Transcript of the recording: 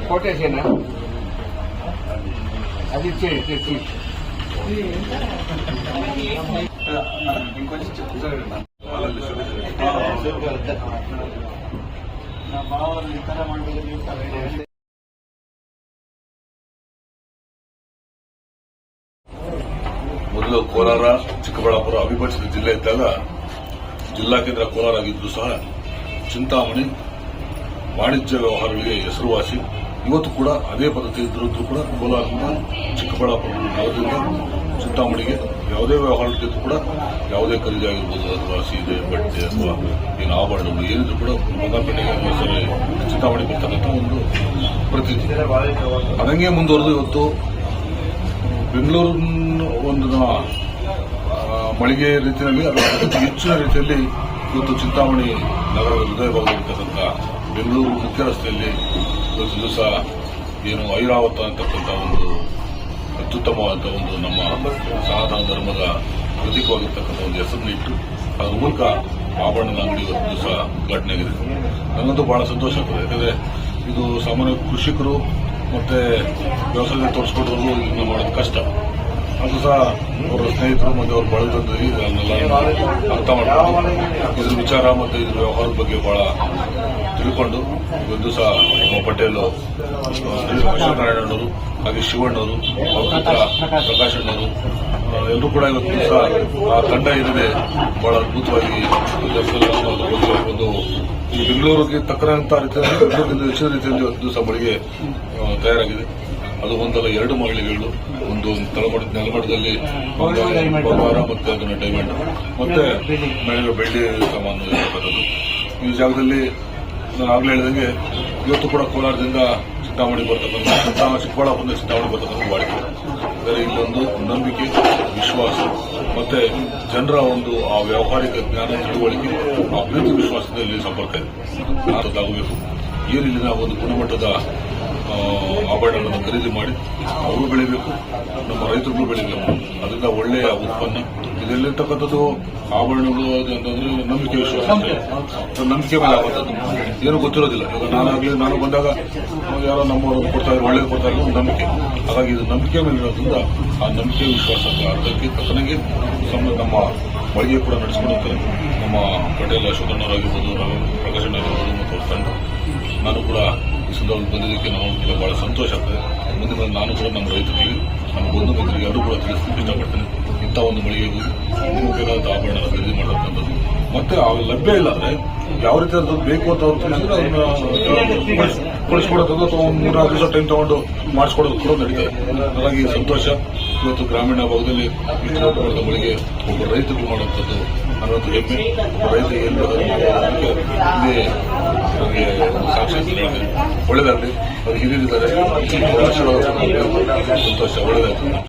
కోటేసేనా అది ఇచ్చేసి ఇంకొంచెం ಮೊದಲು ಕೋಲಾರ ಚಿಕ್ಕಬಳ್ಳಾಪುರ ಅವಿಭಜಿತ ಜಿಲ್ಲೆ ಇದ್ದಾಗ ಜಿಲ್ಲಾ ಕೇಂದ್ರ ಕೋಲಾರ ಆಗಿದ್ದು ಸಹ ಚಿಂತಾಮಣಿ ವಾಣಿಜ್ಯ ವ್ಯವಹಾರಗಳಿಗೆ ಹೆಸರುವಾಸಿ. ಇವತ್ತು ಕೂಡ ಅದೇ ಪದ್ಧತಿ ಇದ್ರೂ ಕೂಡ ಕೋಲಾರದಿಂದ ಚಿಕ್ಕಬಳ್ಳಾಪುರ ನಗರದಿಂದ ಚಿಂತಾಮಣಿಗೆ ಯಾವುದೇ ವ್ಯವಹಾರಗಳಿದ್ದು ಕೂಡ ಯಾವುದೇ ಖರೀದಿ ಆಗಿರ್ಬೋದು ಅಥವಾ ಸೀರೆ ಬಟ್ಟೆ ಅಥವಾ ಏನು ಆಭರಣಗಳು ಏನಿದ್ರು ಕೂಡ ಬಂಗಾರಪೇಟೆಗೆ ಚಿಂತಾಮಣಿ ಬರ್ತಕ್ಕಂಥ ಒಂದು ಪ್ರತೀತಿ ಅದಂಗೆ ಮುಂದುವರೆದು ಇವತ್ತು ಬೆಂಗಳೂರಿನ ಒಂದು ಮಳಿಗೆ ರೀತಿಯಲ್ಲಿ ಅದರ ಹೆಚ್ಚಿನ ರೀತಿಯಲ್ಲಿ ಇವತ್ತು ಚಿಂತಾಮಣಿ ನಗರದ ಹೃದಯ ಭಾಗದಲ್ಲಿರ್ತಕ್ಕಂಥ ಬೆಂಗಳೂರು ಮುಖ್ಯ ರಸ್ತೆಯಲ್ಲಿ ಇವತ್ತು ದಿವಸ ಏನು ಐರಾವತ ಅಂತಕ್ಕಂಥ ಒಂದು ಅತ್ಯುತ್ತಮವಾದ ಒಂದು ನಮ್ಮ ಸನಾತನ ಧರ್ಮದ ಪ್ರತೀಕವಾಗಿರ್ತಕ್ಕಂಥ ಒಂದು ಹೆಸರನ್ನು ಇಟ್ಟು ಅದರ ಮೂಲಕ ಆಭರಣದ ಅಂಗಡಿ ಇವತ್ತು ದಿವಸ ಉದ್ಘಾಟನೆ ಆಗಿದೆ. ನನಗಂತೂ ಬಹಳ ಸಂತೋಷ ಆಗ್ತದೆ. ಯಾಕಂದರೆ ಇದು ಸಾಮಾನ್ಯ ಕೃಷಿಕರು ಮತ್ತೆ ವ್ಯವಸಾಯ ತೋರಿಸ್ಕೊಟ್ಟವ್ರಿಗೂ ಇದನ್ನ ಮಾಡೋದು ಕಷ್ಟ. ಅದು ಸಹ ಅವರ ಸ್ನೇಹಿತರು ಮತ್ತು ಅವ್ರ ಬಳಗದಲ್ಲಿ ಇದನ್ನೆಲ್ಲ ಅರ್ಥ ಮಾಡ್ಕೊಂಡು ಇದ್ರ ವಿಚಾರ ಮತ್ತು ಇದ್ರ ವ್ಯವಹಾರದ ಬಗ್ಗೆ ಬಹಳ ತಿಳ್ಕೊಂಡು ಒಂದು ದಿವಸ ಪಟೇಲ್ ಅಶ್ವತ್ಥನಾರಾಯಣವರು ಹಾಗೆ ಶಿವಣ್ಣವರು ಅವ್ರ ಪುತ್ರ ಪ್ರಕಾಶಣ್ಣವರು ಎಲ್ಲರೂ ಕೂಡ ಇವತ್ತು ದಿವಸ ಆ ತಂಡ ಏನಿದೆ ಬಹಳ ಅದ್ಭುತವಾಗಿ ಒಂದು ಈ ಬೆಂಗಳೂರಿಗೆ ತಕ್ಕಂತ ರೀತಿಯಲ್ಲಿ ಬೆಂಗಳೂರಿನ ಹೆಚ್ಚಿನ ರೀತಿಯಲ್ಲಿ ಇವತ್ತು ದಿವಸ ಮಳಿಗೆ ತಯಾರಾಗಿದೆ. ಅದು ಒಂದಲ್ಲ ಎರಡು ಮಳಿಗೆಗಳು, ಒಂದು ನೆಲಮಟ್ಟದಲ್ಲಿ ಬಂಗಾರ ಮತ್ತೆ ಅದನ್ನ ಡೈಮಂಡ್ ಮತ್ತೆ ಬೆಳ್ಳಿ ಸಾಮಾನು ಇರತಕ್ಕಂಥದ್ದು. ಈ ಜಾಗದಲ್ಲಿ ನಾನು ಆಗ್ಲೇ ಹೇಳಿದಂಗೆ ಇವತ್ತು ಕೂಡ ಕೋಲಾರದಿಂದ ಚಿಂತಾಮಣಿ ಬರ್ತಕ್ಕಂಥ ಚಿಕ್ಕಬಳ್ಳಾಪುರದಿಂದ ಚಿಂತಾಮಣಿ ಬರ್ತಕ್ಕಂಥ ಬಾಡಿಕೆ. ಅಂದರೆ ಇಲ್ಲೊಂದು ನಂಬಿಕೆ, ವಿಶ್ವಾಸ ಮತ್ತೆ ಜನರ ಒಂದು ಆ ವ್ಯಾವಹಾರಿಕ ಜ್ಞಾನ, ತಿಳುವಳಿಕೆ, ಆ ಪ್ರೀತಿ ವಿಶ್ವಾಸದಲ್ಲಿ ಸಂಪರ್ಕ ಇದೆ. ಆಗಬೇಕು. ಏನಿಲ್ಲಿನ ಒಂದು ಗುಣಮಟ್ಟದ ಆಭರಣಗಳನ್ನು ಖರೀದಿ ಮಾಡಿ ಅವರು ಬೆಳಿಬೇಕು, ನಮ್ಮ ರೈತರುಗಳು ಬೆಳಿಬೇಕು. ಅದರಿಂದ ಒಳ್ಳೆಯ ಉತ್ಪನ್ನ ಇದೆಲ್ಲಿರ್ತಕ್ಕಂಥದ್ದು ಆಭರಣಗಳು ಅಂತಂದ್ರೆ ನಂಬಿಕೆ ವಿಶ್ವಾಸ, ನಂಬಿಕೆ ಮೇಲೆ ಆಗುವಂಥದ್ದು ಏನು ಗೊತ್ತಿರೋದಿಲ್ಲ. ಈಗ ನಾನು ಬಂದಾಗ ಯಾರೋ ನಮ್ಮವರು ಕೊಡ್ತಾ ಇದ್ರು, ಒಳ್ಳೇದು ಕೊಡ್ತಾ ಇದ್ರು ನಂಬಿಕೆ. ಹಾಗಾಗಿ ಇದು ನಂಬಿಕೆ ಮೇಲೆ ಇರೋದ್ರಿಂದ ಆ ನಂಬಿಕೆ ವಿಶ್ವಾಸ ಅದಕ್ಕೆ ತಕ್ಕನಾಗಿ ನಮ್ಮ ಮಳಿಗೆ ಕೂಡ ನಡೆಸಿಕೊಂಡು ಹೋಗ್ತಾರೆ. ನಮ್ಮ ಪಟೇಲ್ ಅಶ್ವತ್ಥಣ್ಣವರಾಗಿರ್ಬೋದು, ಪ್ರಕಾಶಣ್ಣವರಾಗಿರ್ಬೋದು ಮತ್ತು ಅವ್ರ ತಂಡ. ನಾನು ಕೂಡ ಈ ಸಂದರ್ಭದಲ್ಲಿ ಬಂದಿದ್ದಕ್ಕೆ ನಾವು ಕೂಡ ಬಹಳ ಸಂತೋಷ ಆಗ್ತದೆ. ಮುಂದಿನ ನಾನು ಕೂಡ ನಮ್ಮ ರೈತರಿಗೆ, ನಮ್ಮ ಬಂಧು ಮಿತ್ರರಿಗೆ ಎಲ್ಲರೂ ಕೂಡ ತಿಳಿಸಲಿಕ್ಕೆ ಇಷ್ಟಪಡ್ತೇನೆ. ಇಂಥ ಒಂದು ಮಳಿಗೆಗೂ ನಿಮಗೆ ಬೇಕಾದ ಆಭರಣ ಖರೀದಿ ಮಾಡತಕ್ಕಂಥದ್ದು ಮತ್ತೆ ಲಭ್ಯ ಇಲ್ಲ ಅಂದ್ರೆ ಯಾವ ರೀತಿ ಅದು ಬೇಕು ಅಂತ ಅವ್ರು ತಿಳಿಸಿದ್ರೆ ಅದನ್ನ ಕಳಿಸ್ಕೊಡೋದು ಅಥವಾ 3-4 ದಿವಸ ಟೈಮ್ ತಗೊಂಡು ಮಾಡಿಸ್ಕೊಡೋದು ಕೂಡ ನಡೀತದೆ. ಹಾಗಾಗಿ ಸಂತೋಷ. ಇವತ್ತು ಗ್ರಾಮೀಣ ಭಾಗದಲ್ಲಿ ಇಷ್ಟು ದೊಡ್ಡ ಮಳಿಗೆ ಒಬ್ಬ ರೈತರು ಮಾಡುವಂಥದ್ದು ಅನ್ನೋದು ಹೆಮ್ಮೆ. ರೈತ ಏನು ಇಲ್ಲಿ ನಮಗೆ ಸಾಕ್ಷಿ ಒಳ್ಳೇದಾಗಲಿ. ಅದು ಹಿರಿಯರಿದ್ದಾರೆ, ಸಂತೋಷ, ಒಳ್ಳೇದಾಗ್ತದೆ.